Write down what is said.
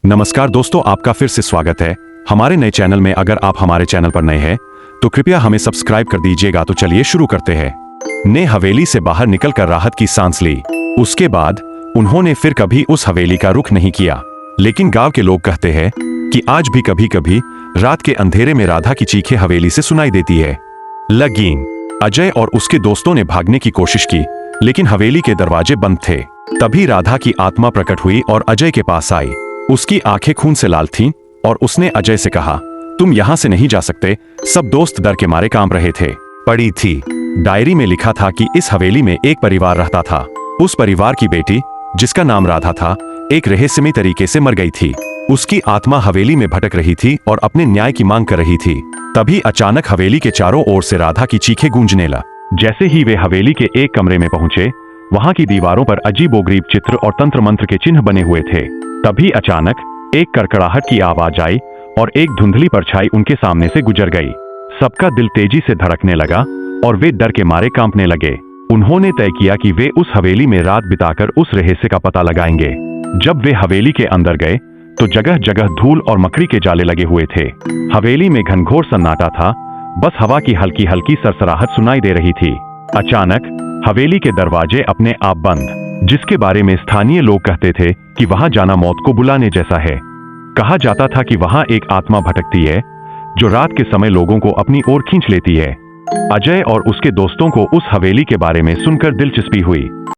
नमस्कार दोस्तों, आपका फिर से स्वागत है हमारे नए चैनल में। अगर आप हमारे चैनल पर नए हैं तो कृपया हमें सब्सक्राइब कर दीजिएगा। तो चलिए शुरू करते हैं। ने हवेली से बाहर निकलकर राहत की सांस ली। उसके बाद उन्होंने फिर कभी उस हवेली का रुख नहीं किया। लेकिन गांव के लोग कहते हैं कि आज भी कभी कभी रात के अंधेरे में राधा की चीखें हवेली से सुनाई देती है। लेकिन अजय और उसके दोस्तों ने भागने की कोशिश की, लेकिन हवेली के दरवाजे बंद थे। तभी राधा की आत्मा प्रकट हुई और अजय के पास आई। उसकी आंखें खून से लाल थीं और उसने अजय से कहा, तुम यहां से नहीं जा सकते। सब दोस्त डर के मारे कांप रहे थे। पड़ी थी डायरी में लिखा था कि इस हवेली में एक परिवार रहता था। उस परिवार की बेटी, जिसका नाम राधा था, एक रहस्यमयी तरीके से मर गई थी। उसकी आत्मा हवेली में भटक रही थी और अपने न्याय की मांग कर रही थी। तभी अचानक हवेली के चारों ओर से राधा की चीखें गूंजने लगी। जैसे ही वे हवेली के एक कमरे में पहुंचे, वहां की दीवारों पर अजीबोगरीब चित्र और तंत्र मंत्र के चिन्ह बने हुए थे। तभी अचानक एक कड़कड़ाहट की आवाज आई और एक धुंधली परछाई उनके सामने से गुजर गई। सबका दिल तेजी से धड़कने लगा और वे डर के मारे कांपने लगे। उन्होंने तय किया कि वे उस हवेली में रात बिताकर उस रहस्य का पता लगाएंगे। जब वे हवेली के अंदर गए तो जगह जगह धूल और मकड़ी के जाले लगे हुए थे। हवेली में घनघोर सन्नाटा था, बस हवा की हल्की हल्की सरसराहट सुनाई दे रही थी। अचानक हवेली के दरवाजे अपने आप बंद, जिसके बारे में स्थानीय लोग कहते थे कि वहां जाना मौत को बुलाने जैसा है। कहा जाता था कि वहां एक आत्मा भटकती है जो रात के समय लोगों को अपनी ओर खींच लेती है। अजय और उसके दोस्तों को उस हवेली के बारे में सुनकर दिलचस्पी हुई।